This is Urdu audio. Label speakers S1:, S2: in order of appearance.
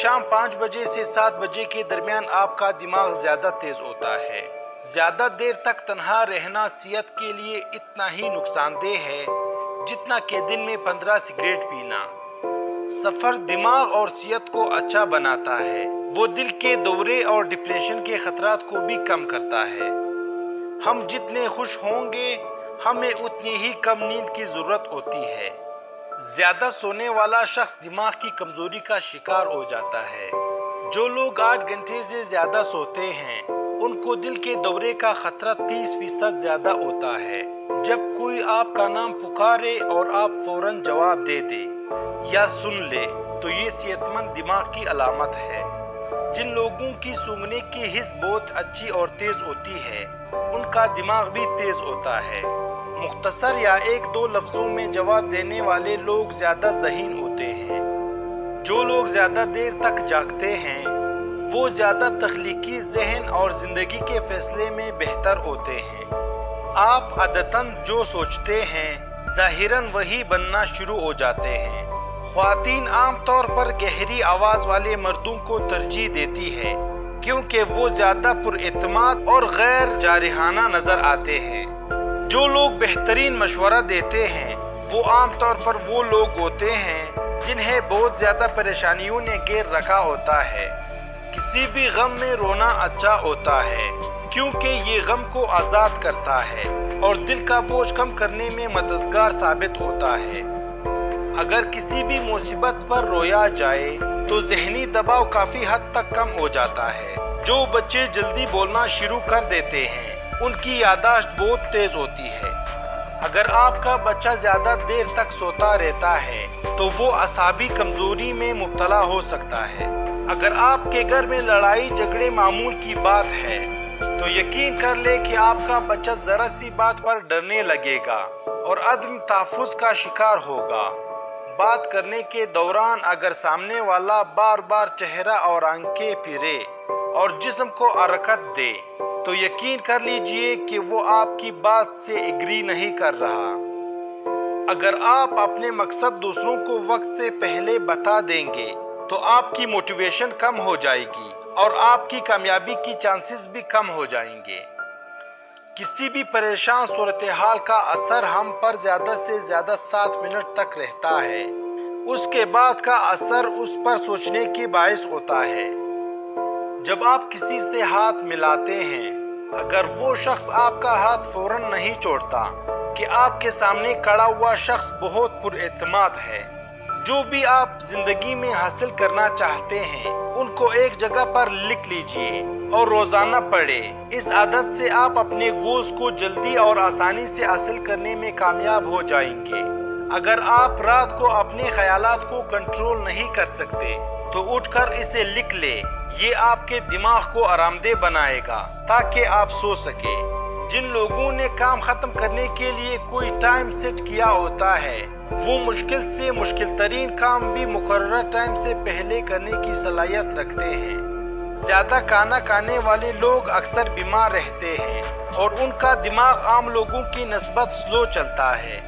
S1: شام 5 بجے سے 7 بجے کے درمیان آپ کا دماغ زیادہ تیز ہوتا ہے۔ زیادہ دیر تک تنہا رہنا صحت کے لیے اتنا ہی نقصان دہ ہے جتنا کہ دن میں 15 سگریٹ پینا۔ سفر دماغ اور صحت کو اچھا بناتا ہے۔ وہ دل کے دورے اور ڈپریشن کے خطرات کو بھی کم کرتا ہے۔ ہم جتنے خوش ہوں گے ہمیں اتنی ہی کم نیند کی ضرورت ہوتی ہے۔ زیادہ سونے والا شخص دماغ کی کمزوری کا شکار ہو جاتا ہے۔ جو لوگ 8 گھنٹے سے زیادہ سوتے ہیں ان کو دل کے دورے کا خطرہ 30% زیادہ ہوتا ہے۔ جب کوئی آپ کا نام پکارے اور آپ فوراً جواب دے دے یا سن لے تو یہ صحت مند دماغ کی علامت ہے۔ جن لوگوں کی سونگھنے کی حس بہت اچھی اور تیز ہوتی ہے ان کا دماغ بھی تیز ہوتا ہے۔ مختصر یا 1-2 لفظوں میں جواب دینے والے لوگ زیادہ ذہین ہوتے ہیں۔ جو لوگ زیادہ دیر تک جاگتے ہیں وہ زیادہ تخلیقی ذہن اور زندگی کے فیصلے میں بہتر ہوتے ہیں۔ آپ عادتاً جو سوچتے ہیں ظاہراً وہی بننا شروع ہو جاتے ہیں۔ خواتین عام طور پر گہری آواز والے مردوں کو ترجیح دیتی ہے کیونکہ وہ زیادہ پر اعتماد اور غیر جارحانہ نظر آتے ہیں۔ جو لوگ بہترین مشورہ دیتے ہیں وہ عام طور پر وہ لوگ ہوتے ہیں جنہیں بہت زیادہ پریشانیوں نے گھیر رکھا ہوتا ہے۔ کسی بھی غم میں رونا اچھا ہوتا ہے کیونکہ یہ غم کو آزاد کرتا ہے اور دل کا بوجھ کم کرنے میں مددگار ثابت ہوتا ہے۔ اگر کسی بھی مصیبت پر رویا جائے تو ذہنی دباؤ کافی حد تک کم ہو جاتا ہے۔ جو بچے جلدی بولنا شروع کر دیتے ہیں ان کی یادداشت بہت تیز ہوتی ہے۔ اگر آپ کا بچہ زیادہ دیر تک سوتا رہتا ہے تو وہ اعصابی کمزوری میں مبتلا ہو سکتا ہے۔ اگر آپ کے گھر میں لڑائی جھگڑے معمول کی بات ہے تو یقین کر لیں کہ آپ کا بچہ ذرا سی بات پر ڈرنے لگے گا اور عدم تحفظ کا شکار ہوگا۔ بات کرنے کے دوران اگر سامنے والا بار بار چہرہ اور آنکھیں پھیرے اور جسم کو حرکت دے تو یقین کر لیجئے کہ وہ آپ کی بات سے ایگری نہیں کر رہا۔ اگر آپ اپنے مقصد دوسروں کو وقت سے پہلے بتا دیں گے تو آپ کی موٹیویشن کم ہو جائے گی اور آپ کی کامیابی کی چانسز بھی کم ہو جائیں گے۔ کسی بھی پریشان صورتحال کا اثر ہم پر زیادہ سے زیادہ 7 منٹ تک رہتا ہے۔ اس کے بعد کا اثر اس پر سوچنے کی باعث ہوتا ہے۔ جب آپ کسی سے ہاتھ ملاتے ہیں اگر وہ شخص آپ کا ہاتھ فوراً نہیں چھوڑتا کہ آپ کے سامنے کھڑا ہوا شخص بہت پر اعتماد ہے۔ جو بھی آپ زندگی میں حاصل کرنا چاہتے ہیں ان کو ایک جگہ پر لکھ لیجئے اور روزانہ پڑھیں۔ اس عادت سے آپ اپنے گولز کو جلدی اور آسانی سے حاصل کرنے میں کامیاب ہو جائیں گے۔ اگر آپ رات کو اپنے خیالات کو کنٹرول نہیں کر سکتے تو اٹھ کر اسے لکھ لیں۔ یہ آپ کے دماغ کو آرام دہ بنائے گا تاکہ آپ سو سکیں۔ جن لوگوں نے کام ختم کرنے کے لیے کوئی ٹائم سیٹ کیا ہوتا ہے وہ مشکل سے مشکل ترین کام بھی مقررہ ٹائم سے پہلے کرنے کی صلاحیت رکھتے ہیں۔ زیادہ کھانا کھانے والے لوگ اکثر بیمار رہتے ہیں اور ان کا دماغ عام لوگوں کی نسبت سلو چلتا ہے۔